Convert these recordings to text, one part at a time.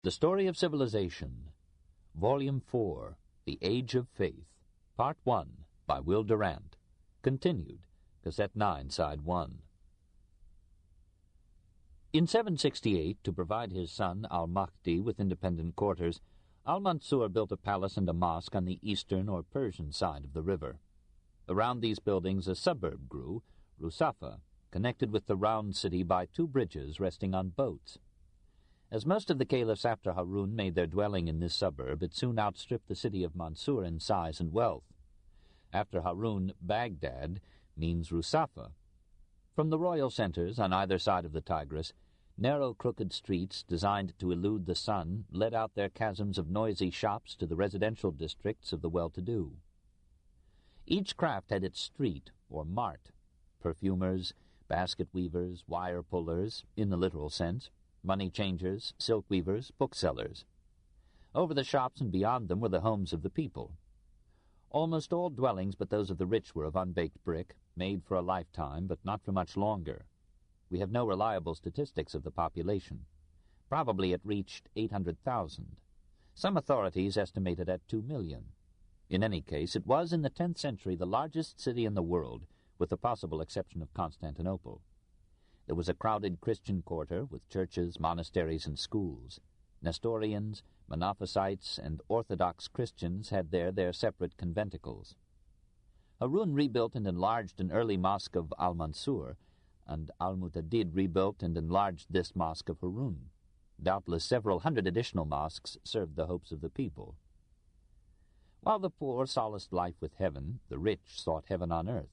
The Story of Civilization, Volume 4, The Age of Faith, Part 1, by Will Durant. Continued, Cassette 9, Side 1. In 768, to provide his son al-Mahdi with independent quarters, al-Mansur built a palace and a mosque on the eastern or Persian side of the river. Around these buildings a suburb grew, Rusafa, connected with the round city by two bridges resting on boats. As most of the caliphs after Harun made their dwelling in this suburb, it soon outstripped the city of Mansur in size and wealth. After Harun, Baghdad means Rusafa. From the royal centers on either side of the Tigris, narrow crooked streets designed to elude the sun led out their chasms of noisy shops to the residential districts of the well-to-do. Each craft had its street, or mart: perfumers, basket weavers, wire pullers, in the literal sense, money changers, silk weavers, booksellers. Over the shops and beyond them were the homes of the people. Almost all dwellings but those of the rich were of unbaked brick, made for a lifetime, but not for much longer. We have no reliable statistics of the population. Probably it reached 800,000. Some authorities estimate it at 2 million. In any case, it was in the 10th century the largest city in the world, with the possible exception of Constantinople. There was a crowded Christian quarter with churches, monasteries, and schools. Nestorians, Monophysites, and Orthodox Christians had there their separate conventicles. Harun rebuilt and enlarged an early mosque of al-Mansur, and al-Mu'tadid rebuilt and enlarged this mosque of Harun. Doubtless several hundred additional mosques served the hopes of the people. While the poor solaced life with heaven, the rich sought heaven on earth.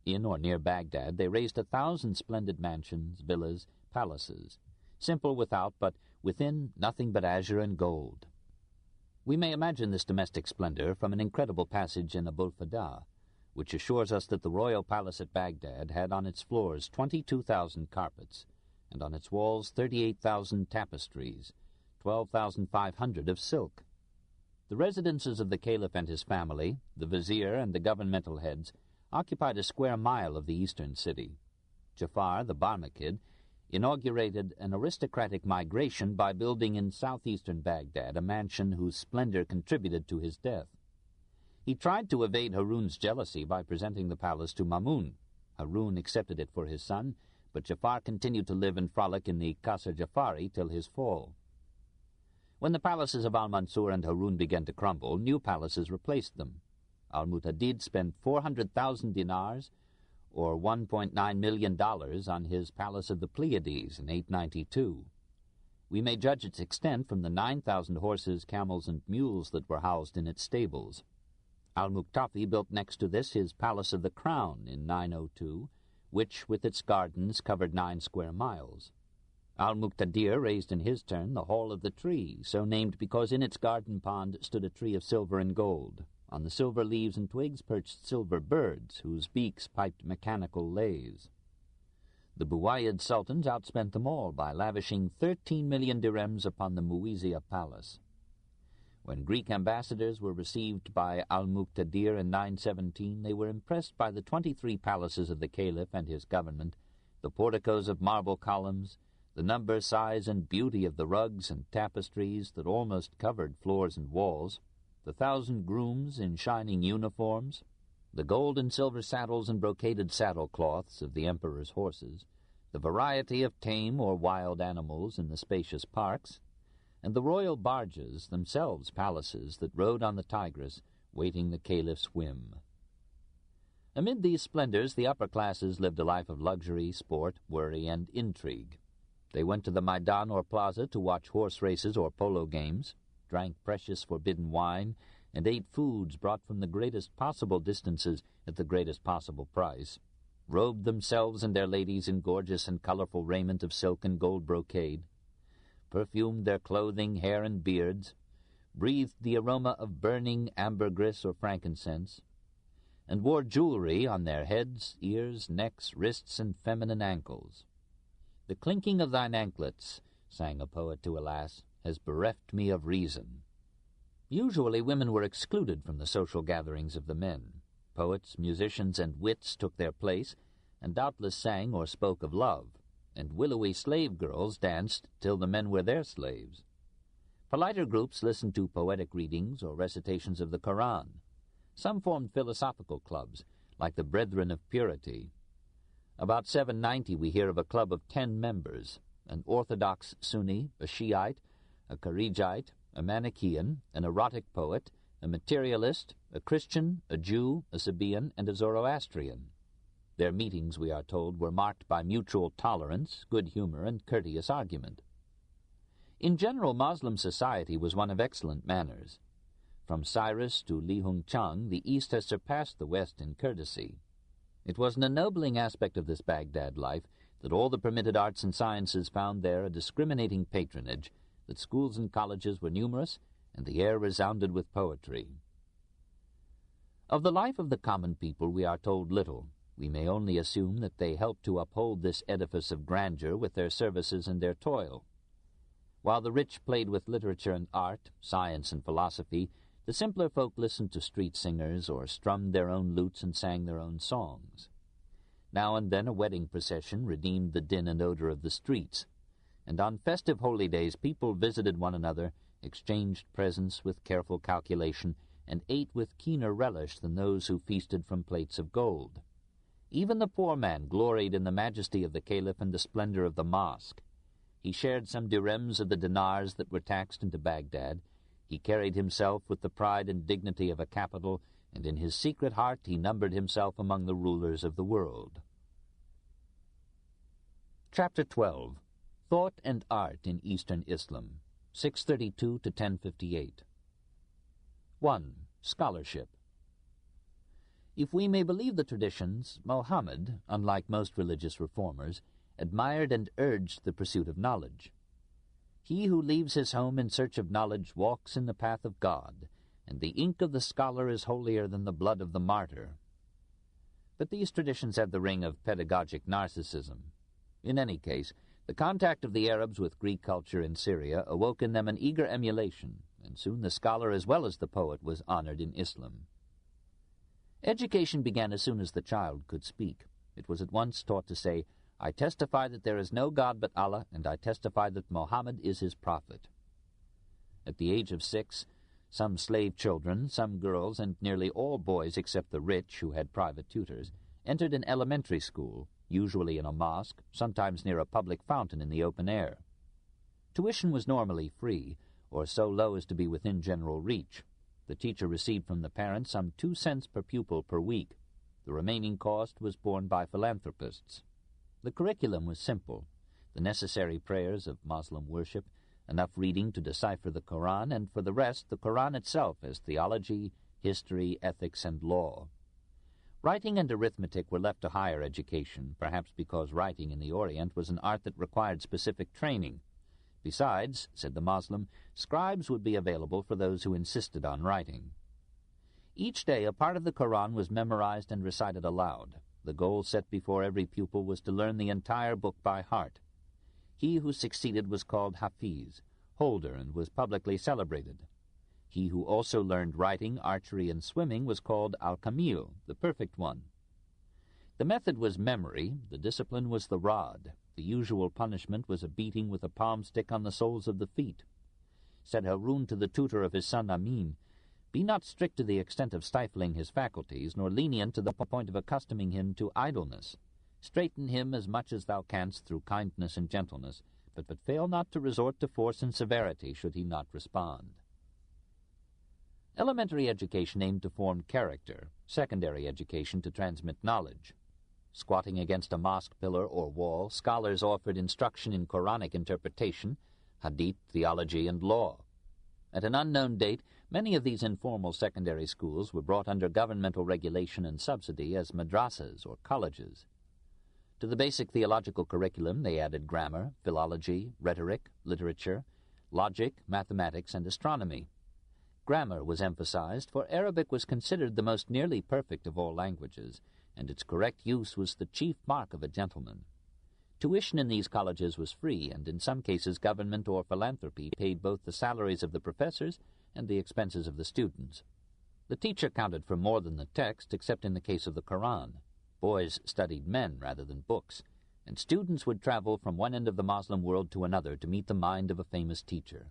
In or near Baghdad they raised 1,000 splendid mansions, villas, palaces, simple without, but within nothing but azure and gold. We may imagine this domestic splendor from an incredible passage in Abul Fada, which assures us that the royal palace at Baghdad had on its floors 22,000 carpets, and on its walls 38,000 tapestries, 12,500 of silk. The residences of the caliph and his family, the vizier and the governmental heads, occupied a square mile of the eastern city. Jafar, the Barmakid, inaugurated an aristocratic migration by building in southeastern Baghdad a mansion whose splendor contributed to his death. He tried to evade Harun's jealousy by presenting the palace to Mamun. Harun accepted it for his son, but Jafar continued to live and frolic in the Qasr Jafari till his fall. When the palaces of al-Mansur and Harun began to crumble, new palaces replaced them. Al-Mu'tadid spent 400,000 dinars, or $1.9 million, on his Palace of the Pleiades in 892. We may judge its extent from the 9,000 horses, camels, and mules that were housed in its stables. Al-Muqtafi built next to this his Palace of the Crown in 902, which, with its gardens, covered 9 square miles. Al-Muqtadir raised in his turn the Hall of the Tree, so named because in its garden pond stood a tree of silver and gold. On the silver leaves and twigs perched silver birds, whose beaks piped mechanical lays. The Buwayyid sultans outspent them all by lavishing 13 million dirhams upon the Muwizziya palace. When Greek ambassadors were received by al-Muqtadir in 917, they were impressed by the 23 palaces of the caliph and his government, the porticos of marble columns, the number, size, and beauty of the rugs and tapestries that almost covered floors and walls, the 1,000 grooms in shining uniforms, the gold and silver saddles and brocaded saddle-cloths of the emperor's horses, the variety of tame or wild animals in the spacious parks, and the royal barges, themselves palaces, that rode on the Tigris, waiting the caliph's whim. Amid these splendors the upper classes lived a life of luxury, sport, worry, and intrigue. They went to the Maidan or plaza to watch horse races or polo games, drank precious forbidden wine, and ate foods brought from the greatest possible distances at the greatest possible price, robed themselves and their ladies in gorgeous and colorful raiment of silk and gold brocade, perfumed their clothing, hair, and beards, breathed the aroma of burning ambergris or frankincense, and wore jewelry on their heads, ears, necks, wrists, and feminine ankles. "The clinking of thine anklets," sang a poet to a lass, "has bereft me of reason." Usually women were excluded from the social gatherings of the men. Poets, musicians, and wits took their place, and doubtless sang or spoke of love, and willowy slave girls danced till the men were their slaves. Politer groups listened to poetic readings or recitations of the Quran. Some formed philosophical clubs, like the Brethren of Purity. About 790 we hear of a club of 10 members, an Orthodox Sunni, a Shiite, a Kharijite, a Manichaean, an erotic poet, a materialist, a Christian, a Jew, a Sabaean, and a Zoroastrian. Their meetings, we are told, were marked by mutual tolerance, good humor, and courteous argument. In general, Moslem society was one of excellent manners. From Cyrus to Li Hung Chang, the East has surpassed the West in courtesy. It was an ennobling aspect of this Baghdad life that all the permitted arts and sciences found there a discriminating patronage, that schools and colleges were numerous, and the air resounded with poetry. Of the life of the common people we are told little. We may only assume that they helped to uphold this edifice of grandeur with their services and their toil. While the rich played with literature and art, science and philosophy, the simpler folk listened to street singers or strummed their own lutes and sang their own songs. Now and then a wedding procession redeemed the din and odor of the streets, and on festive holy days people visited one another, exchanged presents with careful calculation, and ate with keener relish than those who feasted from plates of gold. Even the poor man gloried in the majesty of the caliph and the splendor of the mosque. He shared some dirhams of the dinars that were taxed into Baghdad. He carried himself with the pride and dignity of a capital, and in his secret heart he numbered himself among the rulers of the world. Chapter 12. Thought and Art in Eastern Islam, 632 to 1058. 1. Scholarship. If we may believe the traditions, Mohammed, unlike most religious reformers, admired and urged the pursuit of knowledge. He who leaves his home in search of knowledge walks in the path of God, and the ink of the scholar is holier than the blood of the martyr. But these traditions have the ring of pedagogic narcissism. In any case, the contact of the Arabs with Greek culture in Syria awoke in them an eager emulation, and soon the scholar as well as the poet was honored in Islam. Education began as soon as the child could speak. It was at once taught to say, "I testify that there is no God but Allah, and I testify that Mohammed is his prophet." At the age of 6, some slave children, some girls, and nearly all boys except the rich, who had private tutors, entered an elementary school, usually in a mosque, sometimes near a public fountain in the open air. Tuition was normally free, or so low as to be within general reach. The teacher received from the parents some 2 cents per pupil per week. The remaining cost was borne by philanthropists. The curriculum was simple: the necessary prayers of Moslem worship, enough reading to decipher the Quran, and for the rest the Quran itself as theology, history, ethics, and law. Writing and arithmetic were left to higher education, perhaps because writing in the Orient was an art that required specific training. Besides, said the Moslem, scribes would be available for those who insisted on writing. Each day a part of the Quran was memorized and recited aloud. The goal set before every pupil was to learn the entire book by heart. He who succeeded was called Hafiz, holder, and was publicly celebrated. He who also learned writing, archery, and swimming was called Al-Kamil, the perfect one. The method was memory, the discipline was the rod. The usual punishment was a beating with a palm stick on the soles of the feet. Said Harun to the tutor of his son Amin, "Be not strict to the extent of stifling his faculties, nor lenient to the point of accustoming him to idleness. Straighten him as much as thou canst through kindness and gentleness, but fail not to resort to force and severity should he not respond." Elementary education aimed to form character, secondary education to transmit knowledge. Squatting against a mosque pillar or wall, scholars offered instruction in Quranic interpretation, hadith, theology, and law. At an unknown date, many of these informal secondary schools were brought under governmental regulation and subsidy as madrasas or colleges. To the basic theological curriculum they added grammar, philology, rhetoric, literature, logic, mathematics, and astronomy. Grammar was emphasized, for Arabic was considered the most nearly perfect of all languages, and its correct use was the chief mark of a gentleman. Tuition in these colleges was free, and in some cases government or philanthropy paid both the salaries of the professors and the expenses of the students. The teacher counted for more than the text, except in the case of the Quran. Boys studied men rather than books, and students would travel from one end of the Moslem world to another to meet the mind of a famous teacher.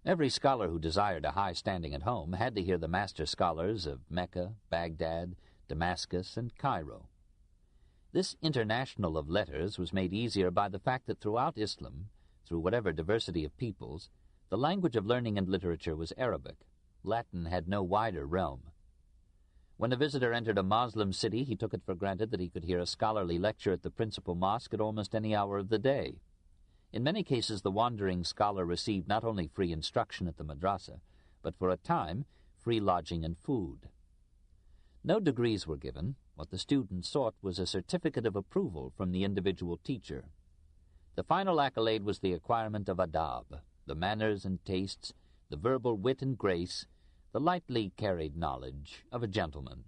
Every scholar who desired a high standing at home had to hear the master scholars of Mecca, Baghdad, Damascus, and Cairo. This international of letters was made easier by the fact that throughout Islam, through whatever diversity of peoples, the language of learning and literature was Arabic. Latin had no wider realm. When a visitor entered a Moslem city, he took it for granted that he could hear a scholarly lecture at the principal mosque at almost any hour of the day. In many cases, the wandering scholar received not only free instruction at the madrasa, but for a time, free lodging and food. No degrees were given. What the student sought was a certificate of approval from the individual teacher. The final accolade was the acquirement of adab, the manners and tastes, the verbal wit and grace, the lightly carried knowledge of a gentleman.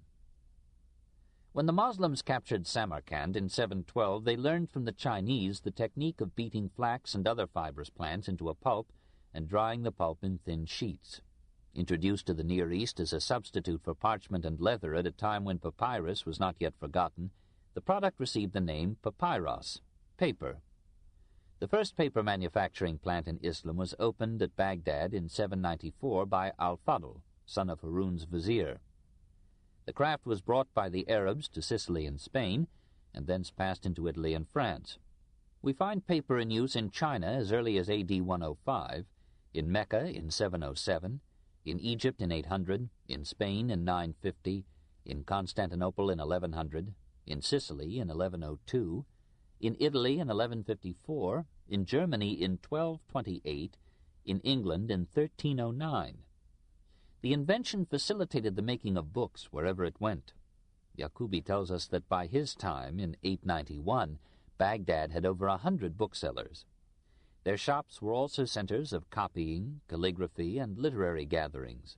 When the Moslems captured Samarkand in 712, they learned from the Chinese the technique of beating flax and other fibrous plants into a pulp and drying the pulp in thin sheets. Introduced to the Near East as a substitute for parchment and leather at a time when papyrus was not yet forgotten, the product received the name papyrus, paper. The first paper manufacturing plant in Islam was opened at Baghdad in 794 by Al-Fadl, son of Harun's vizier. The craft was brought by the Arabs to Sicily and Spain, and thence passed into Italy and France. We find paper in use in China as early as A.D. 105, in Mecca in 707, in Egypt in 800, in Spain in 950, in Constantinople in 1100, in Sicily in 1102, in Italy in 1154, in Germany in 1228, in England in 1309. The invention facilitated the making of books wherever it went. Yaqubi tells us that by his time, in 891, Baghdad had over 100 booksellers. Their shops were also centers of copying, calligraphy, and literary gatherings.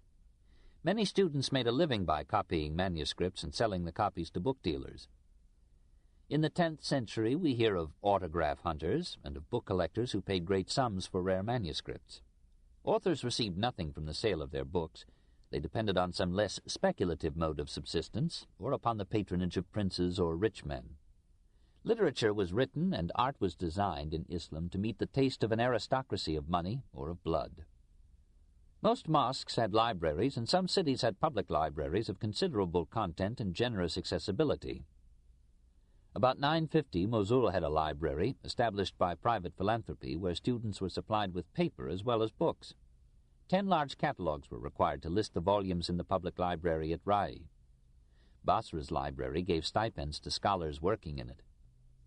Many students made a living by copying manuscripts and selling the copies to book dealers. In the 10th century, we hear of autograph hunters and of book collectors who paid great sums for rare manuscripts. Authors received nothing from the sale of their books. They depended on some less speculative mode of subsistence, or upon the patronage of princes or rich men. Literature was written and art was designed in Islam to meet the taste of an aristocracy of money or of blood. Most mosques had libraries, and some cities had public libraries of considerable content and generous accessibility. About 950, Mosul had a library, established by private philanthropy, where students were supplied with paper as well as books. 10 large catalogues were required to list the volumes in the public library at Rai. Basra's library gave stipends to scholars working in it.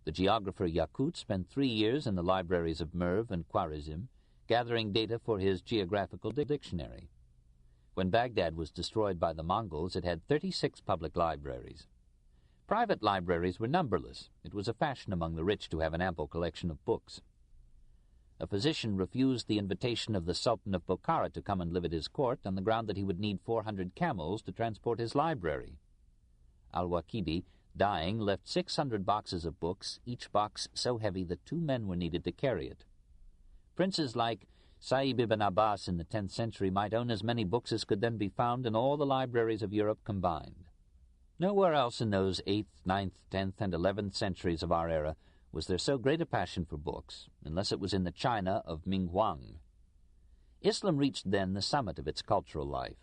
The geographer Yaqut spent 3 years in the libraries of Merv and Khwarizm, gathering data for his geographical dictionary. When Baghdad was destroyed by the Mongols, it had 36 public libraries. Private libraries were numberless. It was a fashion among the rich to have an ample collection of books. A physician refused the invitation of the Sultan of Bokhara to come and live at his court on the ground that he would need 400 camels to transport his library. Al-Waqidi, dying, left 600 boxes of books, each box so heavy that 2 men were needed to carry it. Princes like Sa'ib ibn Abbas in the 10th century might own as many books as could then be found in all the libraries of Europe combined. Nowhere else in those 8th, 9th, 10th, and 11th centuries of our era was there so great a passion for books, unless it was in the China of Ming Huang. Islam reached then the summit of its cultural life.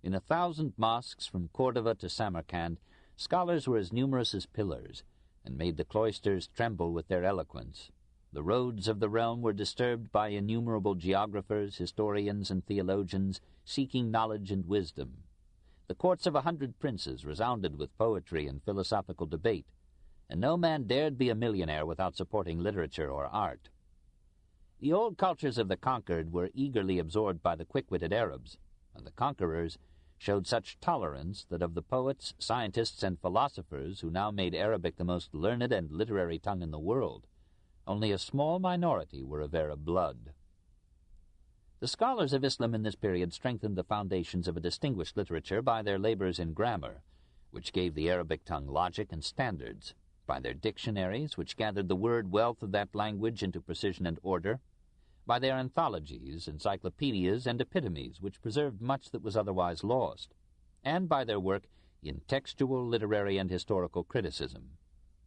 In 1,000 mosques from Cordova to Samarkand, scholars were as numerous as pillars, and made the cloisters tremble with their eloquence. The roads of the realm were disturbed by innumerable geographers, historians, and theologians seeking knowledge and wisdom. The courts of 100 princes resounded with poetry and philosophical debate, and no man dared be a millionaire without supporting literature or art. The old cultures of the conquered were eagerly absorbed by the quick-witted Arabs, and the conquerors showed such tolerance that of the poets, scientists, and philosophers who now made Arabic the most learned and literary tongue in the world, only a small minority were of Arab blood. The scholars of Islam in this period strengthened the foundations of a distinguished literature by their labors in grammar, which gave the Arabic tongue logic and standards, by their dictionaries, which gathered the word wealth of that language into precision and order, by their anthologies, encyclopedias, and epitomes, which preserved much that was otherwise lost, and by their work in textual, literary, and historical criticism.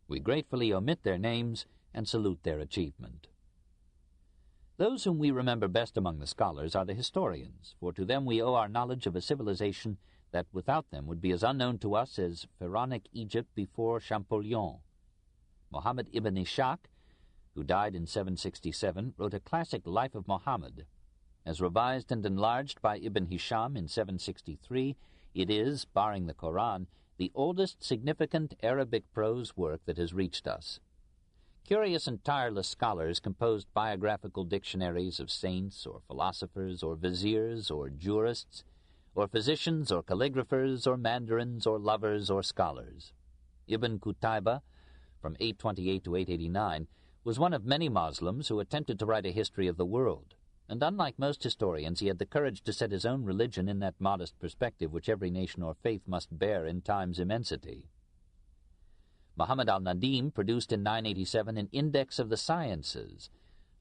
We gratefully omit their names and salute their achievement. Those whom we remember best among the scholars are the historians, for to them we owe our knowledge of a civilization that without them would be as unknown to us as Pharaonic Egypt before Champollion. Muhammad ibn Ishaq, who died in 767, wrote a classic Life of Muhammad. As revised and enlarged by Ibn Hisham in 763, it is, barring the Quran, the oldest significant Arabic prose work that has reached us. Curious and tireless scholars composed biographical dictionaries of saints or philosophers or viziers or jurists or physicians or calligraphers or mandarins or lovers or scholars. Ibn Qutayba, from 828 to 889, was one of many Muslims who attempted to write a history of the world, and unlike most historians, he had the courage to set his own religion in that modest perspective which every nation or faith must bear in time's immensity. Muhammad al-Nadim produced in 987 an Index of the Sciences,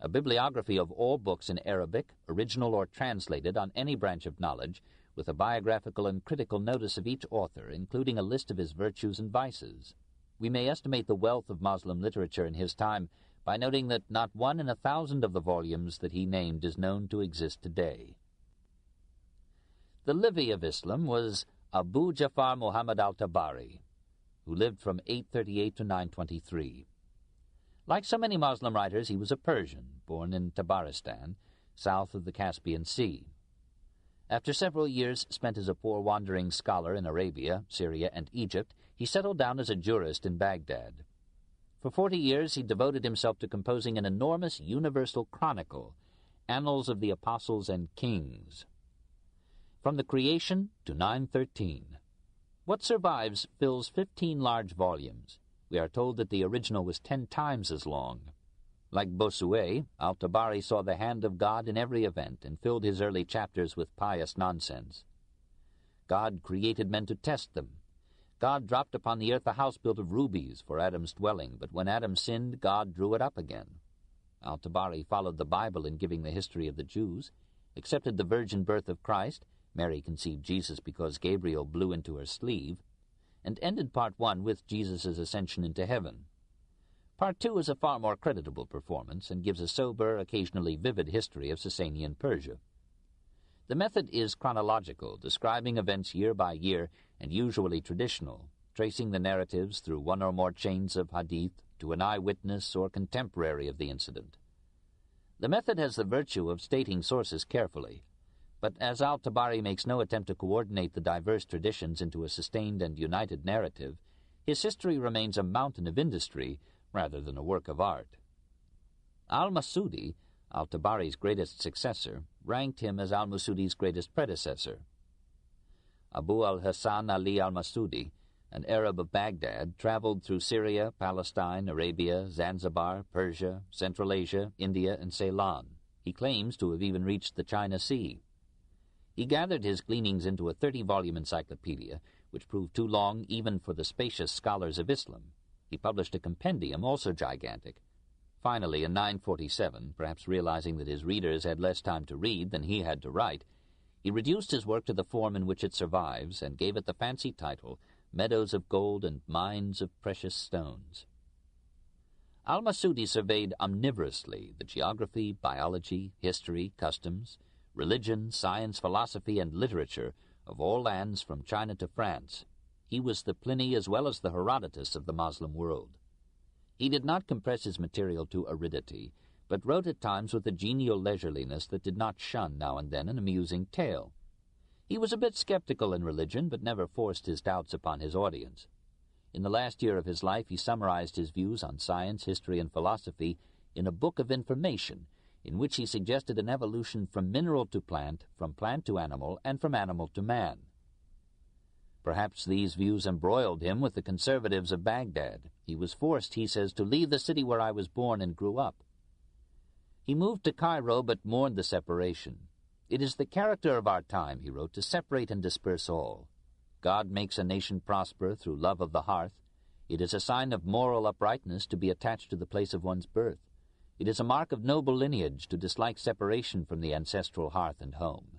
a bibliography of all books in Arabic, original or translated, on any branch of knowledge, with a biographical and critical notice of each author, including a list of his virtues and vices. We may estimate the wealth of Muslim literature in his time by noting that not 1 in 1,000 of the volumes that he named is known to exist today. The Livy of Islam was Abu Ja'far Muhammad al-Tabari, who lived from 838 to 923. Like so many Muslim writers, he was a Persian, born in Tabaristan, south of the Caspian Sea. After several years spent as a poor wandering scholar in Arabia, Syria, and Egypt, he settled down as a jurist in Baghdad. For 40 years he devoted himself to composing an enormous universal chronicle, Annals of the Apostles and Kings. From the creation to 913. What survives fills 15 large volumes. We are told that the original was 10 times as long. Like Bossuet, al-Tabari saw the hand of God in every event and filled his early chapters with pious nonsense. God created men to test them. God dropped upon the earth a house built of rubies for Adam's dwelling, but when Adam sinned, God drew it up again. Al-Tabari followed the Bible in giving the history of the Jews, accepted the virgin birth of Christ, Mary conceived Jesus because Gabriel blew into her sleeve, and ended Part 1 with Jesus' ascension into heaven. Part 2 is a far more creditable performance and gives a sober, occasionally vivid history of Sasanian Persia. The method is chronological, describing events year by year and usually traditional, tracing the narratives through one or more chains of hadith to an eyewitness or contemporary of the incident. The method has the virtue of stating sources carefully, but as al-Tabari makes no attempt to coordinate the diverse traditions into a sustained and united narrative, his history remains a mountain of industry rather than a work of art. Al-Masudi, al-Tabari's greatest successor, ranked him as al-Masudi's greatest predecessor. Abu al-Hasan Ali al-Masudi, an Arab of Baghdad, traveled through Syria, Palestine, Arabia, Zanzibar, Persia, Central Asia, India, and Ceylon. He claims to have even reached the China Sea. He gathered his gleanings into a 30-volume encyclopedia, which proved too long even for the spacious scholars of Islam. He published a compendium, also gigantic. Finally, in 947, perhaps realizing that his readers had less time to read than he had to write, he reduced his work to the form in which it survives and gave it the fancy title, Meadows of Gold and Mines of Precious Stones. Al-Masudi surveyed omnivorously the geography, biology, history, customs, religion, science, philosophy, and literature of all lands from China to France. He was the Pliny as well as the Herodotus of the Moslem world. He did not compress his material to aridity, but wrote at times with a genial leisureliness that did not shun now and then an amusing tale. He was a bit skeptical in religion, but never forced his doubts upon his audience. In the last year of his life he summarized his views on science, history, and philosophy in a book of information, in which he suggested an evolution from mineral to plant, from plant to animal, and from animal to man. Perhaps these views embroiled him with the conservatives of Baghdad. He was forced, he says, to leave the city where I was born and grew up. He moved to Cairo but mourned the separation. It is the character of our time, he wrote, to separate and disperse all. God makes a nation prosper through love of the hearth. It is a sign of moral uprightness to be attached to the place of one's birth. It is a mark of noble lineage to dislike separation from the ancestral hearth and home.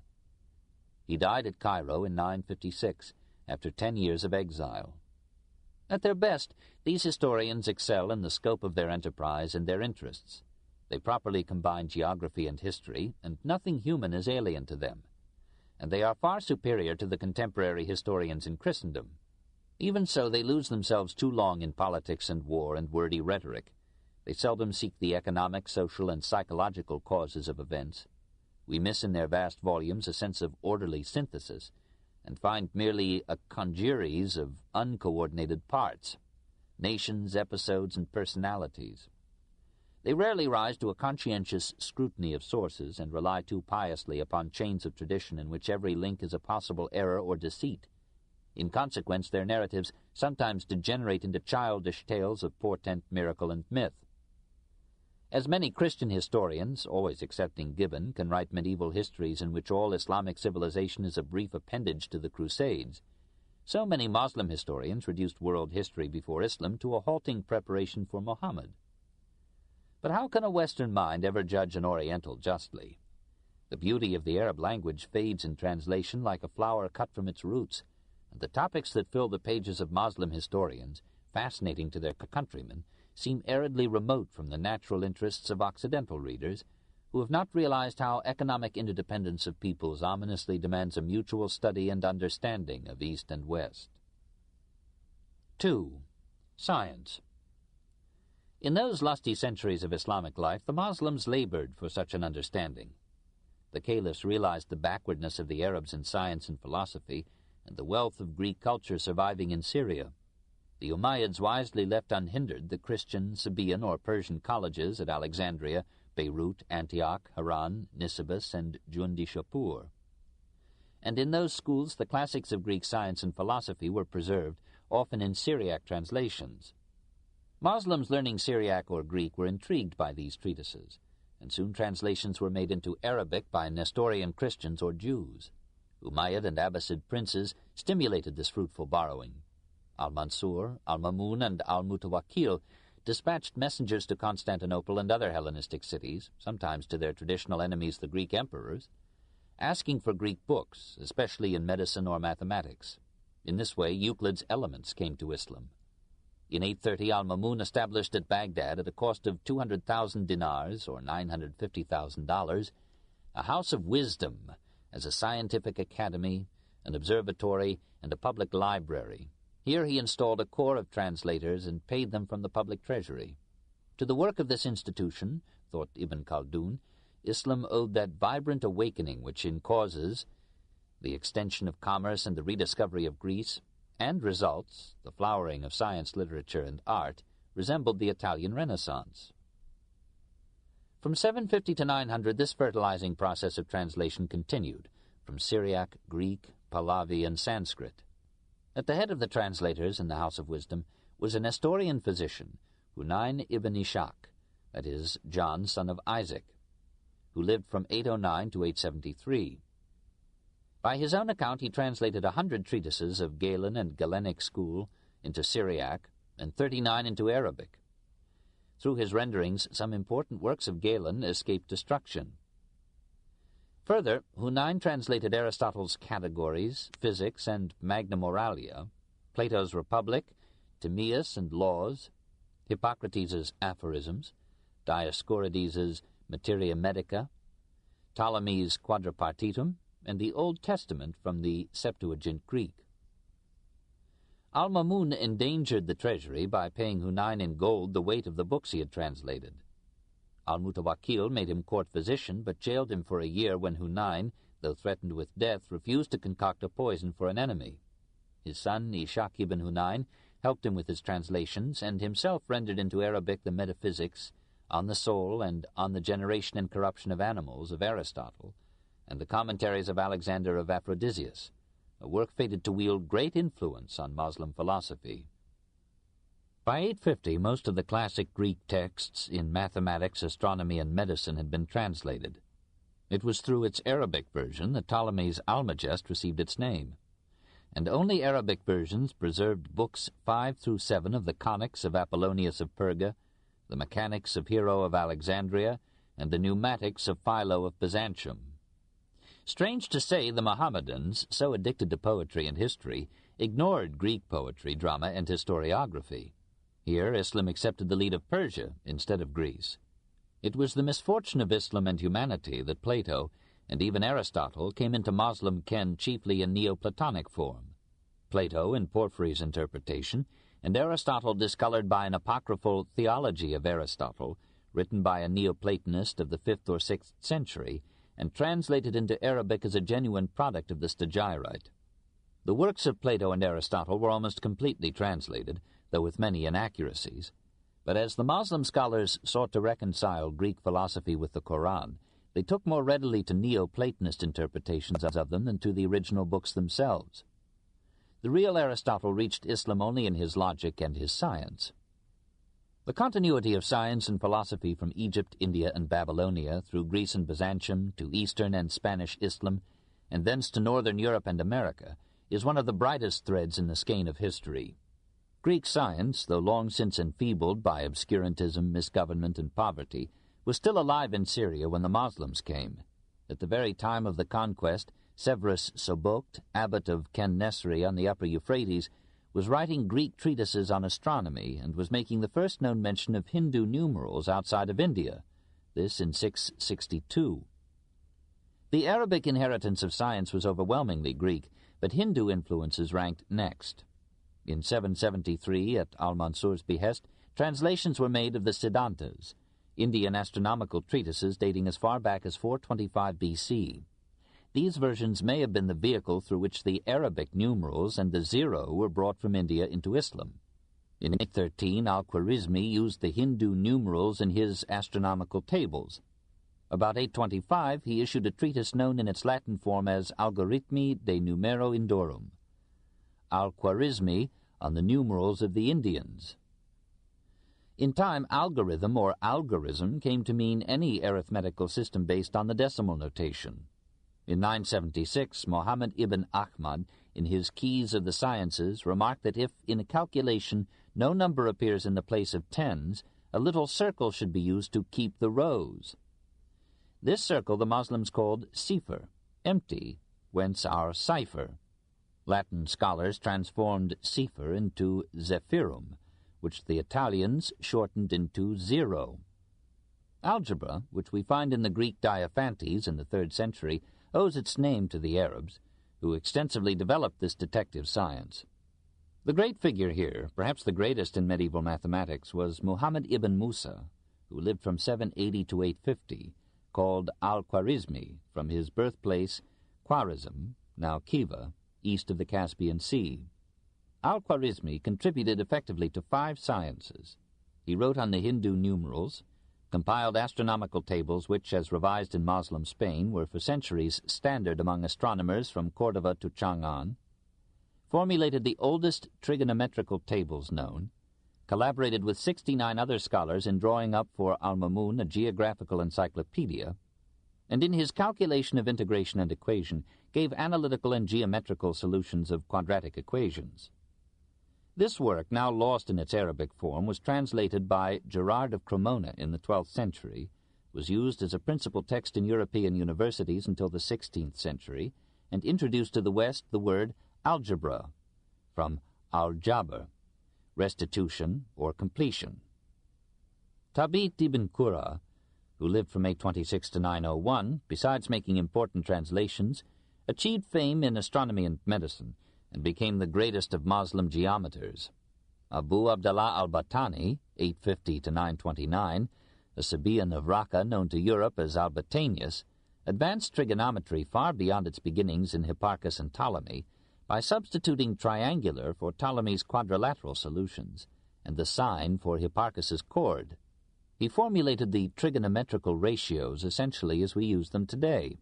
He died at Cairo in 956, after 10 years of exile. At their best, these historians excel in the scope of their enterprise and their interests. They properly combine geography and history, and nothing human is alien to them. And they are far superior to the contemporary historians in Christendom. Even so, they lose themselves too long in politics and war and wordy rhetoric. They seldom seek the economic, social, and psychological causes of events. We miss in their vast volumes a sense of orderly synthesis, and find merely a congeries of uncoordinated parts, nations, episodes, and personalities. They rarely rise to a conscientious scrutiny of sources and rely too piously upon chains of tradition in which every link is a possible error or deceit. In consequence, their narratives sometimes degenerate into childish tales of portent, miracle, and myth. As many Christian historians, always excepting Gibbon, can write medieval histories in which all Islamic civilization is a brief appendage to the Crusades, so many Muslim historians reduced world history before Islam to a halting preparation for Muhammad. But how can a Western mind ever judge an Oriental justly? The beauty of the Arab language fades in translation like a flower cut from its roots, and the topics that fill the pages of Muslim historians, fascinating to their countrymen, seem aridly remote from the natural interests of Occidental readers, who have not realized how economic interdependence of peoples ominously demands a mutual study and understanding of East and West. 2. Science. In those lusty centuries of Islamic life, the Muslims labored for such an understanding. The caliphs realized the backwardness of the Arabs in science and philosophy, and the wealth of Greek culture surviving in Syria. The Umayyads wisely left unhindered the Christian, Sabaean, or Persian colleges at Alexandria, Beirut, Antioch, Haran, Nisibis, and Jundi-Shapur. And in those schools the classics of Greek science and philosophy were preserved, often in Syriac translations. Muslims learning Syriac or Greek were intrigued by these treatises, and soon translations were made into Arabic by Nestorian Christians or Jews. Umayyad and Abbasid princes stimulated this fruitful borrowing. Al-Mansur, Al-Mamun, and Al-Mutawakkil dispatched messengers to Constantinople and other Hellenistic cities, sometimes to their traditional enemies the Greek emperors, asking for Greek books, especially in medicine or mathematics. In this way, Euclid's Elements came to Islam. In 830, Al-Mamun established at Baghdad, at a cost of 200,000 dinars, or $950,000, a house of wisdom as a scientific academy, an observatory, and a public library. Here he installed a corps of translators and paid them from the public treasury. To the work of this institution, thought Ibn Khaldun, Islam owed that vibrant awakening which in causes, the extension of commerce and the rediscovery of Greece, and results, the flowering of science, literature, and art, resembled the Italian Renaissance. From 750 to 900, this fertilizing process of translation continued, from Syriac, Greek, Pahlavi, and Sanskrit. At the head of the translators in the House of Wisdom was a Nestorian physician, Hunayn ibn Ishaq, that is, John, son of Isaac, who lived from 809 to 873. By his own account, he translated 100 treatises of Galen and Galenic school into Syriac and 39 into Arabic. Through his renderings, some important works of Galen escaped destruction. Further, Hunayn translated Aristotle's Categories, Physics, and Magna Moralia, Plato's Republic, Timaeus and Laws, Hippocrates' Aphorisms, Dioscorides' Materia Medica, Ptolemy's Quadripartitum, and the Old Testament from the Septuagint Greek. Al-Mamun endangered the treasury by paying Hunayn in gold the weight of the books he had translated. Al-Mutawakkil made him court physician, but jailed him for a year when Hunayn, though threatened with death, refused to concoct a poison for an enemy. His son, Ishaq ibn Hunayn, helped him with his translations, and himself rendered into Arabic the Metaphysics, On the Soul, and On the Generation and Corruption of Animals of Aristotle, and the commentaries of Alexander of Aphrodisias, a work fated to wield great influence on Muslim philosophy. By 850, most of the classic Greek texts in mathematics, astronomy, and medicine had been translated. It was through its Arabic version that Ptolemy's Almagest received its name, and only Arabic versions preserved books 5 through 7 of the Conics of Apollonius of Perga, the Mechanics of Hero of Alexandria, and the Pneumatics of Philo of Byzantium. Strange to say, the Mohammedans, so addicted to poetry and history, ignored Greek poetry, drama, and historiography. Here, Islam accepted the lead of Persia instead of Greece. It was the misfortune of Islam and humanity that Plato, and even Aristotle, came into Moslem ken chiefly in Neoplatonic form. Plato in Porphyry's interpretation, and Aristotle discolored by an apocryphal Theology of Aristotle, written by a Neoplatonist of the 5th or 6th century, and translated into Arabic as a genuine product of the Stagirite. The works of Plato and Aristotle were almost completely translated, though with many inaccuracies. But as the Moslem scholars sought to reconcile Greek philosophy with the Koran, they took more readily to Neoplatonist interpretations of them than to the original books themselves. The real Aristotle reached Islam only in his logic and his science. The continuity of science and philosophy from Egypt, India, and Babylonia through Greece and Byzantium to Eastern and Spanish Islam, and thence to Northern Europe and America, is one of the brightest threads in the skein of history. Greek science, though long since enfeebled by obscurantism, misgovernment, and poverty, was still alive in Syria when the Moslems came. At the very time of the conquest, Severus Sobokht, abbot of Ken Nesri on the upper Euphrates, was writing Greek treatises on astronomy and was making the first known mention of Hindu numerals outside of India, this in 662. The Arabic inheritance of science was overwhelmingly Greek, but Hindu influences ranked next. In 773, at Al-Mansur's behest, translations were made of the Siddhantas, Indian astronomical treatises dating as far back as 425 B.C. These versions may have been the vehicle through which the Arabic numerals and the zero were brought from India into Islam. In 813, Al-Khwarizmi used the Hindu numerals in his astronomical tables. About 825, he issued a treatise known in its Latin form as Algorithmi de Numero Indorum, Al-Khwarizmi on the numerals of the Indians. In time, algorithm or algorism came to mean any arithmetical system based on the decimal notation. In 976, Muhammad ibn Ahmad, in his Keys of the Sciences, remarked that if in a calculation no number appears in the place of tens, a little circle should be used to keep the rows. This circle the Muslims called Sifr, empty, whence our cipher. Latin scholars transformed Sifr into Zephyrum, which the Italians shortened into zero. Algebra, which we find in the Greek Diophantes in the 3rd century, owes its name to the Arabs, who extensively developed this detective science. The great figure here, perhaps the greatest in medieval mathematics, was Muhammad ibn Musa, who lived from 780 to 850, called Al-Khwarizmi, from his birthplace Khwarizm, now Khiva, east of the Caspian Sea. Al-Khwarizmi contributed effectively to 5 sciences. He wrote on the Hindu numerals, compiled astronomical tables which, as revised in Moslem Spain, were for centuries standard among astronomers from Cordova to Chang'an, formulated the oldest trigonometrical tables known, collaborated with 69 other scholars in drawing up for Al-Mamun a geographical encyclopedia, and in his calculation of integration and equation gave analytical and geometrical solutions of quadratic equations. This work, now lost in its Arabic form, was translated by Gerard of Cremona in the 12th century, was used as a principal text in European universities until the 16th century, and introduced to the West the word algebra, from al-jabr, restitution or completion. Tabit ibn Qura, who lived from 826 to 901, besides making important translations, achieved fame in astronomy and medicine, and became the greatest of Moslem geometers. Abu Abdallah al-Battani, 850 to 929, a Sabaean of Raqqa known to Europe as Albatanius, advanced trigonometry far beyond its beginnings in Hipparchus and Ptolemy by substituting triangular for Ptolemy's quadrilateral solutions, and the sine for Hipparchus's chord. He formulated the trigonometrical ratios essentially as we use them today.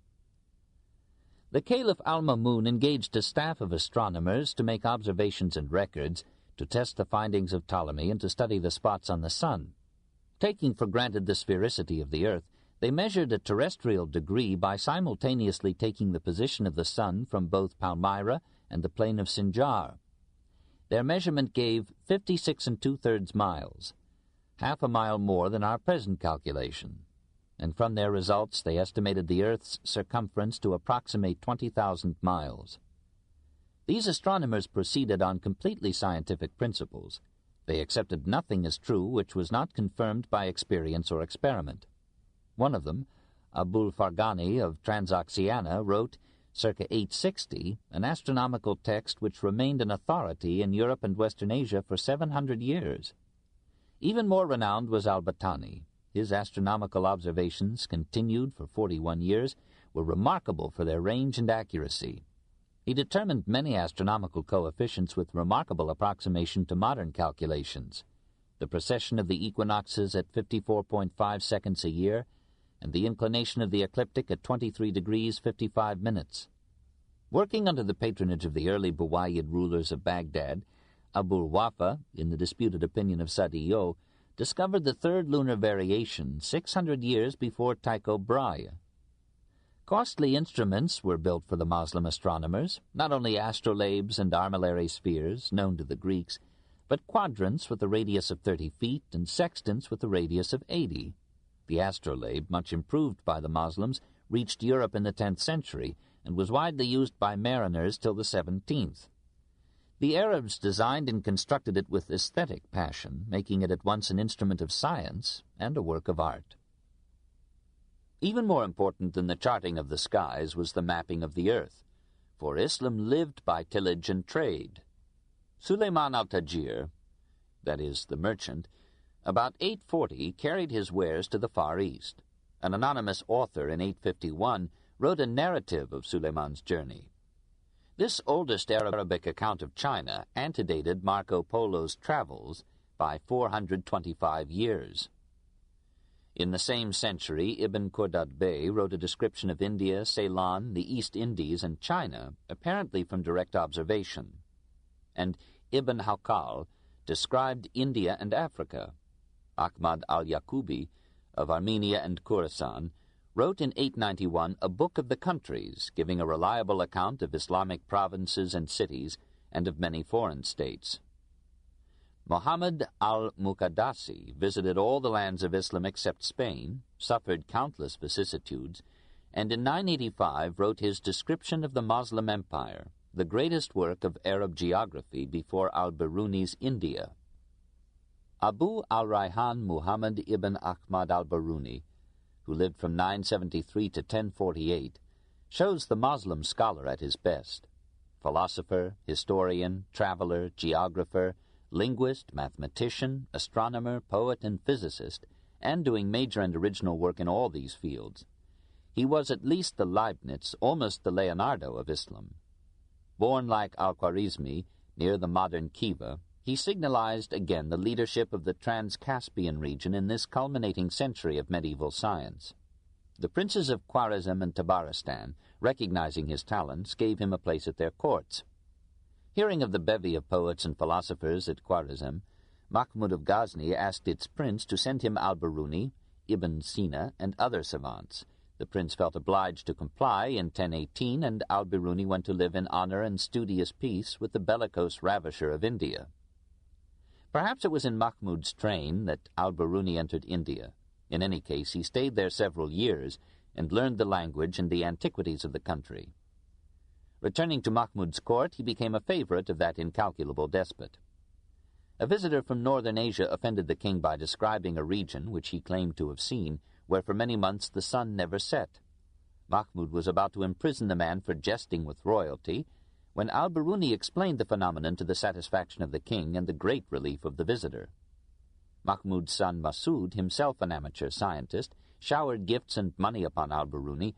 The Caliph Al-Mamun engaged a staff of astronomers to make observations and records, to test the findings of Ptolemy, and to study the spots on the sun. Taking for granted the sphericity of the earth, they measured a terrestrial degree by simultaneously taking the position of the sun from both Palmyra and the plain of Sinjar. Their measurement gave 56 2/3 miles, half a mile more than our present calculation, and from their results they estimated the Earth's circumference to approximate 20,000 miles. These astronomers proceeded on completely scientific principles. They accepted nothing as true which was not confirmed by experience or experiment. One of them, Abul Farghani of Transoxiana, wrote, circa 860, an astronomical text which remained an authority in Europe and Western Asia for 700 years. Even more renowned was al-Battani. His astronomical observations, continued for 41 years, were remarkable for their range and accuracy. He determined many astronomical coefficients with remarkable approximation to modern calculations: the precession of the equinoxes at 54.5 seconds a year, and the inclination of the ecliptic at 23 degrees 55 minutes. Working under the patronage of the early Buwayyid rulers of Baghdad, Abul Wafa, in the disputed opinion of Sadiyo, discovered the third lunar variation 600 years before Tycho Brahe. Costly instruments were built for the Moslem astronomers, not only astrolabes and armillary spheres, known to the Greeks, but quadrants with a radius of 30 feet and sextants with a radius of 80. The astrolabe, much improved by the Moslems, reached Europe in the 10th century and was widely used by mariners till the 17th. The Arabs designed and constructed it with aesthetic passion, making it at once an instrument of science and a work of art. Even more important than the charting of the skies was the mapping of the earth, for Islam lived by tillage and trade. Suleiman al-Tajir, that is, the merchant, about 840 carried his wares to the Far East. An anonymous author in 851 wrote a narrative of Suleiman's journey. This oldest Arabic account of China antedated Marco Polo's travels by 425 years. In the same century, Ibn Khordad Bey wrote a description of India, Ceylon, the East Indies, and China, apparently from direct observation. And Ibn Hawqal described India and Africa. Ahmad al-Yaqubi, of Armenia and Khorasan, wrote in 891 a book of the countries, giving a reliable account of Islamic provinces and cities, and of many foreign states. Muhammad al-Muqaddasi visited all the lands of Islam except Spain, suffered countless vicissitudes, and in 985 wrote his Description of the Moslem Empire, the greatest work of Arab geography before al-Biruni's India. Abu al-Rayhan Muhammad ibn Ahmad al-Biruni, who lived from 973 to 1048, shows the Moslem scholar at his best. Philosopher, historian, traveler, geographer, linguist, mathematician, astronomer, poet, and physicist, and doing major and original work in all these fields. He was at least the Leibniz, almost the Leonardo of Islam. Born like Al-Khwarizmi, near the modern Khiva, he signalized again the leadership of the Trans-Caspian region in this culminating century of medieval science. The princes of Khwarezm and Tabaristan, recognizing his talents, gave him a place at their courts. Hearing of the bevy of poets and philosophers at Khwarezm, Mahmud of Ghazni asked its prince to send him al-Biruni, Ibn Sina, and other savants. The prince felt obliged to comply in 1018, and al-Biruni went to live in honor and studious peace with the bellicose ravisher of India. Perhaps it was in Mahmud's train that al-Biruni entered India. In any case, he stayed there several years and learned the language and the antiquities of the country. Returning to Mahmud's court, he became a favorite of that incalculable despot. A visitor from northern Asia offended the king by describing a region which he claimed to have seen, where for many months the sun never set. Mahmud was about to imprison the man for jesting with royalty, when al-Biruni explained the phenomenon to the satisfaction of the king and the great relief of the visitor. Mahmud's son Masud, himself an amateur scientist, showered gifts and money upon al-Biruni,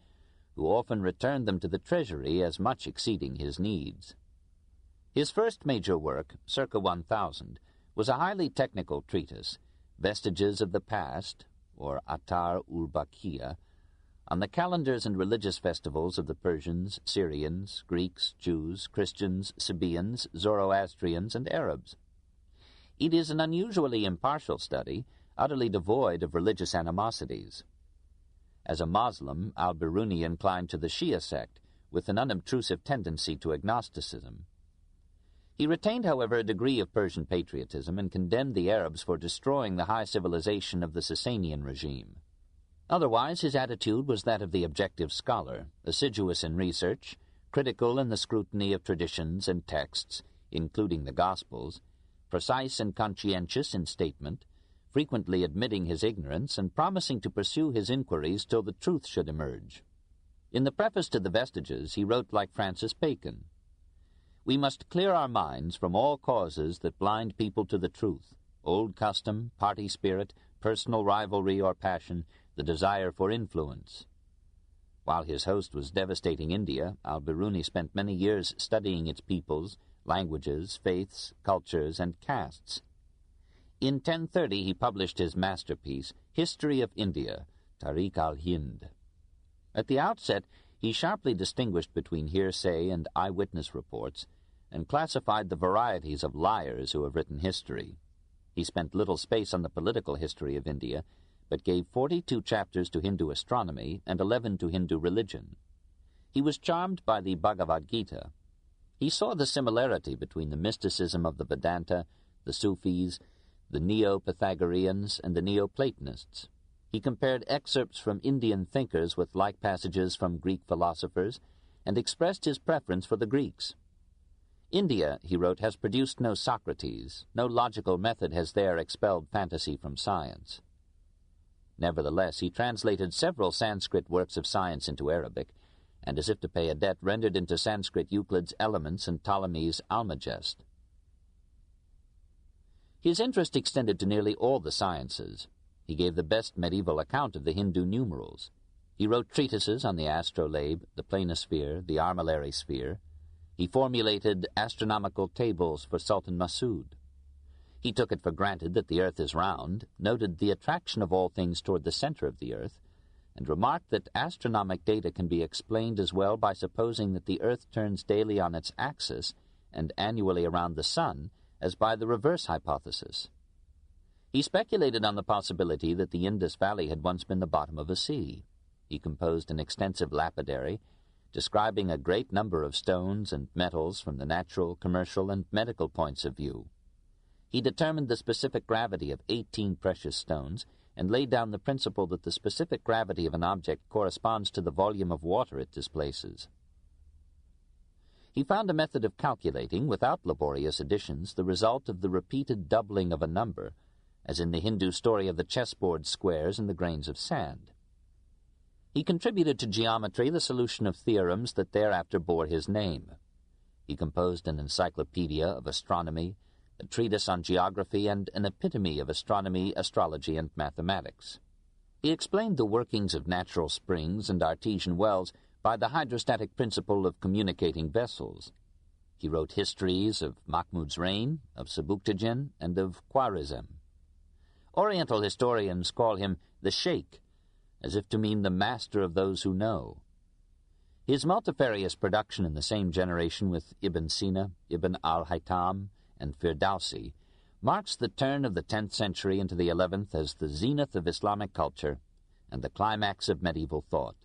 who often returned them to the treasury as much exceeding his needs. His first major work, circa 1000, was a highly technical treatise, Vestiges of the Past, or Atar-ul-Baqiya, on the calendars and religious festivals of the Persians, Syrians, Greeks, Jews, Christians, Sabaeans, Zoroastrians, and Arabs. It is an unusually impartial study, utterly devoid of religious animosities. As a Moslem, al-Biruni inclined to the Shia sect, with an unobtrusive tendency to agnosticism. He retained, however, a degree of Persian patriotism and condemned the Arabs for destroying the high civilization of the Sasanian regime. Otherwise, his attitude was that of the objective scholar, assiduous in research, critical in the scrutiny of traditions and texts, including the Gospels, precise and conscientious in statement, frequently admitting his ignorance and promising to pursue his inquiries till the truth should emerge. In the preface to the Vestiges he wrote like Francis Bacon, "We must clear our minds from all causes that blind people to the truth, old custom, party spirit, personal rivalry or passion, the desire for influence." While his host was devastating India, Al-Biruni spent many years studying its peoples, languages, faiths, cultures, and castes. In 1030 he published his masterpiece, History of India, Tariq al-Hind. At the outset, he sharply distinguished between hearsay and eyewitness reports, and classified the varieties of liars who have written history. He spent little space on the political history of India, but gave 42 chapters to Hindu astronomy and 11 to Hindu religion. He was charmed by the Bhagavad Gita. He saw the similarity between the mysticism of the Vedanta, the Sufis, the Neo-Pythagoreans, and the Neoplatonists. He compared excerpts from Indian thinkers with like passages from Greek philosophers, and expressed his preference for the Greeks. "India," he wrote, "has produced no Socrates. No logical method has there expelled fantasy from science." Nevertheless, he translated several Sanskrit works of science into Arabic, and as if to pay a debt, rendered into Sanskrit Euclid's Elements and Ptolemy's Almagest. His interest extended to nearly all the sciences. He gave the best medieval account of the Hindu numerals. He wrote treatises on the astrolabe, the planisphere, the armillary sphere. He formulated astronomical tables for Sultan Masood. He took it for granted that the earth is round, noted the attraction of all things toward the center of the earth, and remarked that astronomic data can be explained as well by supposing that the earth turns daily on its axis and annually around the sun as by the reverse hypothesis. He speculated on the possibility that the Indus Valley had once been the bottom of a sea. He composed an extensive lapidary, describing a great number of stones and metals from the natural, commercial, and medical points of view. He determined the specific gravity of 18 precious stones, and laid down the principle that the specific gravity of an object corresponds to the volume of water it displaces. He found a method of calculating, without laborious additions, the result of the repeated doubling of a number, as in the Hindu story of the chessboard squares and the grains of sand. He contributed to geometry the solution of theorems that thereafter bore his name. He composed an encyclopedia of astronomy, a treatise on geography, and an epitome of astronomy, astrology, and mathematics. He explained the workings of natural springs and artesian wells by the hydrostatic principle of communicating vessels. He wrote histories of Mahmud's reign, of Sebuktigin, and of Khwarizm. Oriental historians call him the Sheikh, as if to mean the master of those who know. His multifarious production in the same generation with Ibn Sina, Ibn al-Haytham, and Firdausi marks the turn of the 10th century into the 11th as the zenith of Islamic culture and the climax of medieval thought.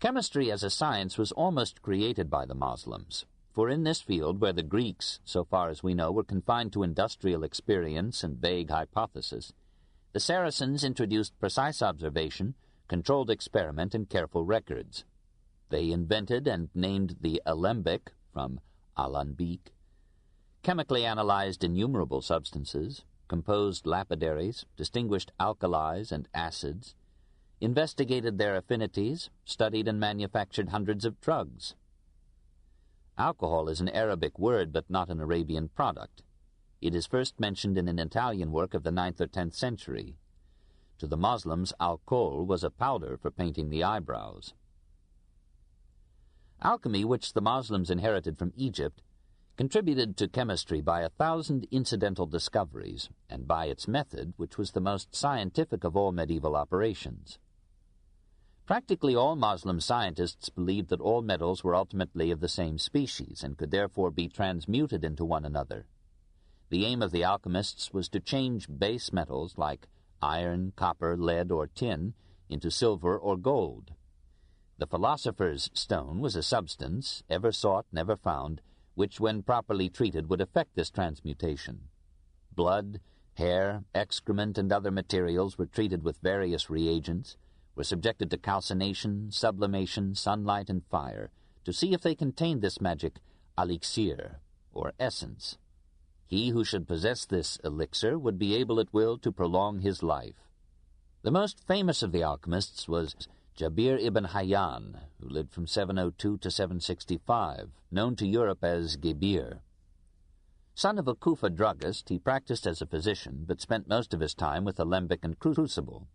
Chemistry as a science was almost created by the Muslims, for in this field, where the Greeks, so far as we know, were confined to industrial experience and vague hypothesis, the Saracens introduced precise observation, controlled experiment, and careful records. They invented and named the alembic, from alanbiq, chemically analyzed innumerable substances, composed lapidaries, distinguished alkalis and acids, investigated their affinities, studied and manufactured hundreds of drugs. Alcohol is an Arabic word but not an Arabian product. It is first mentioned in an Italian work of the 9th or 10th century. To the Muslims, alcohol was a powder for painting the eyebrows. Alchemy, which the Muslims inherited from Egypt, contributed to chemistry by 1,000 incidental discoveries, and by its method, which was the most scientific of all medieval operations. Practically all Muslim scientists believed that all metals were ultimately of the same species, and could therefore be transmuted into one another. The aim of the alchemists was to change base metals like iron, copper, lead, or tin into silver or gold. The philosopher's stone was a substance, ever sought, never found, which, when properly treated, would effect this transmutation. Blood, hair, excrement, and other materials were treated with various reagents, were subjected to calcination, sublimation, sunlight, and fire, to see if they contained this magic elixir, or essence. He who should possess this elixir would be able at will to prolong his life. The most famous of the alchemists was Jabir ibn Hayyan, who lived from 702 to 765, known to Europe as Gebir. Son of a Kufa druggist, he practiced as a physician, but spent most of his time with alembic and crucible.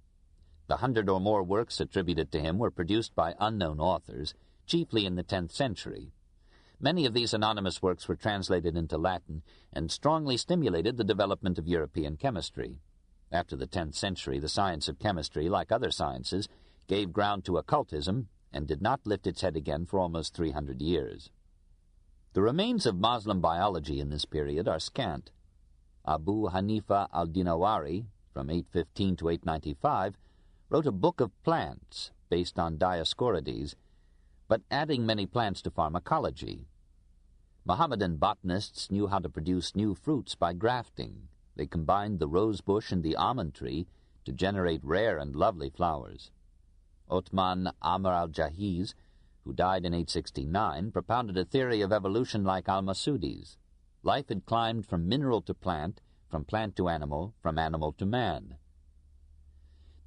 The 100 or more works attributed to him were produced by unknown authors, chiefly in the 10th century. Many of these anonymous works were translated into Latin and strongly stimulated the development of European chemistry. After the 10th century, the science of chemistry, like other sciences, gave ground to occultism and did not lift its head again for almost 300 years. The remains of Muslim biology in this period are scant. Abu Hanifa al-Dinawari, from 815 to 895, wrote a book of plants based on Dioscorides, but adding many plants to pharmacology. Mohammedan botanists knew how to produce new fruits by grafting. They combined the rose bush and the almond tree to generate rare and lovely flowers. Othman Amr al-Jahiz, who died in 869, propounded a theory of evolution like al-Masudi's. Life had climbed from mineral to plant, from plant to animal, from animal to man.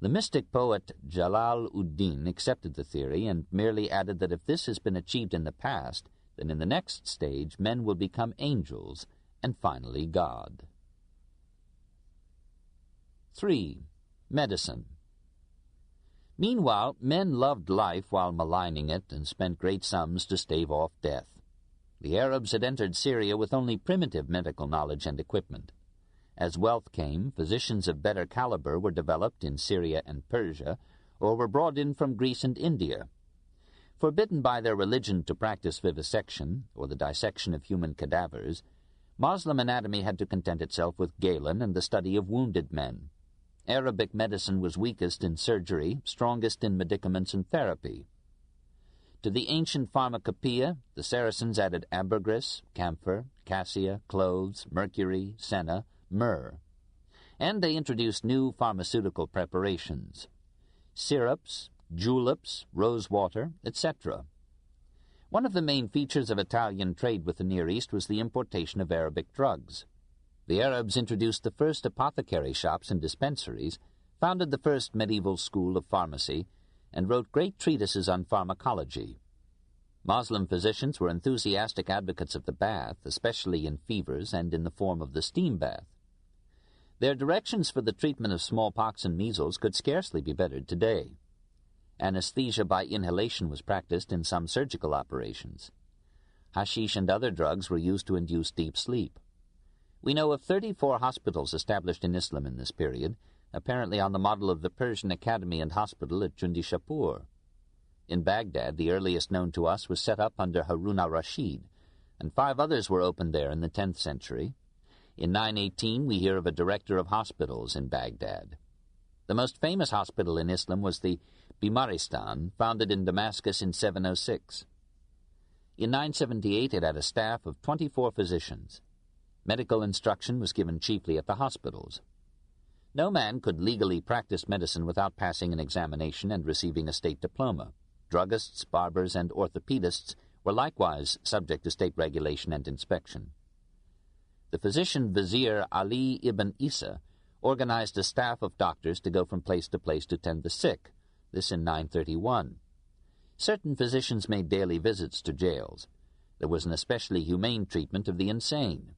The mystic poet Jalal-ud-Din accepted the theory and merely added that if this has been achieved in the past, then in the next stage men will become angels and finally God. 3. Medicine. Meanwhile, men loved life while maligning it and spent great sums to stave off death. The Arabs had entered Syria with only primitive medical knowledge and equipment. As wealth came, physicians of better caliber were developed in Syria and Persia, or were brought in from Greece and India. Forbidden by their religion to practice vivisection, or the dissection of human cadavers, Moslem anatomy had to content itself with Galen and the study of wounded men. Arabic medicine was weakest in surgery, strongest in medicaments and therapy. To the ancient pharmacopoeia, the Saracens added ambergris, camphor, cassia, cloves, mercury, senna, myrrh. And they introduced new pharmaceutical preparations, syrups, juleps, rosewater, etc. One of the main features of Italian trade with the Near East was the importation of Arabic drugs. The Arabs introduced the first apothecary shops and dispensaries, founded the first medieval school of pharmacy, and wrote great treatises on pharmacology. Moslem physicians were enthusiastic advocates of the bath, especially in fevers and in the form of the steam bath. Their directions for the treatment of smallpox and measles could scarcely be bettered today. Anesthesia by inhalation was practiced in some surgical operations. Hashish and other drugs were used to induce deep sleep. We know of 34 hospitals established in Islam in this period, apparently on the model of the Persian Academy and Hospital at Jundi-Shapur. In Baghdad, the earliest known to us was set up under Harun al-Rashid, and 5 others were opened there in the 10th century. In 918, we hear of a director of hospitals in Baghdad. The most famous hospital in Islam was the Bimaristan, founded in Damascus in 706. In 978, it had a staff of 24 physicians. Medical instruction was given chiefly at the hospitals. No man could legally practice medicine without passing an examination and receiving a state diploma. Druggists, barbers, and orthopedists were likewise subject to state regulation and inspection. The physician Vizier Ali ibn Isa organized a staff of doctors to go from place to place to tend the sick, this in 931. Certain physicians made daily visits to jails. There was an especially humane treatment of the insane.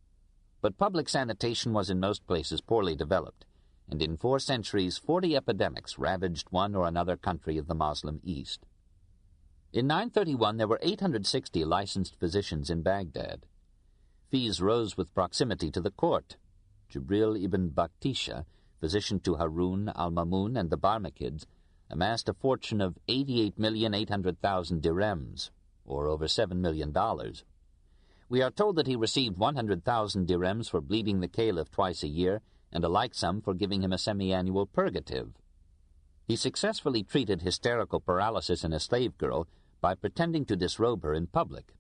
But public sanitation was in most places poorly developed, and in 4 centuries 40 epidemics ravaged one or another country of the Moslem East. In 931 there were 860 licensed physicians in Baghdad. Fees rose with proximity to the court. Jibril ibn Baktisha, physician to Harun, al-Mamun, and the Barmakids, amassed a fortune of 88,800,000 dirhams, or over $7 million. We are told that he received 100,000 dirhams for bleeding the caliph twice a year, and a like sum for giving him a semi-annual purgative. He successfully treated hysterical paralysis in a slave girl by pretending to disrobe her in public.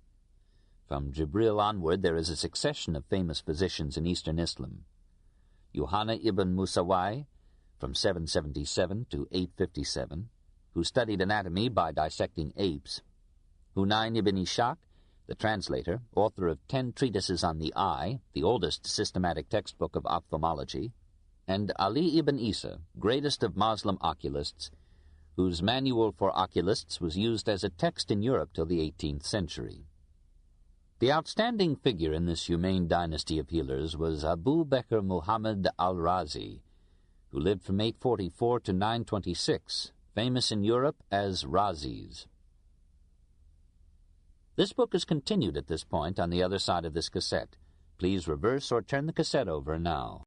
From Jibril onward there is a succession of famous physicians in Eastern Islam. Yohanna ibn Musawai, from 777 to 857, who studied anatomy by dissecting apes. Hunayn ibn Ishaq, the translator, author of 10 treatises on the eye, the oldest systematic textbook of ophthalmology, and Ali ibn Isa, greatest of Muslim oculists, whose manual for oculists was used as a text in Europe till the 18th century. The outstanding figure in this humane dynasty of healers was Abu Bakr Muhammad al-Razi, who lived from 844 to 926, famous in Europe as Razis. This book is continued at this point on the other side of this cassette. Please reverse or turn the cassette over now.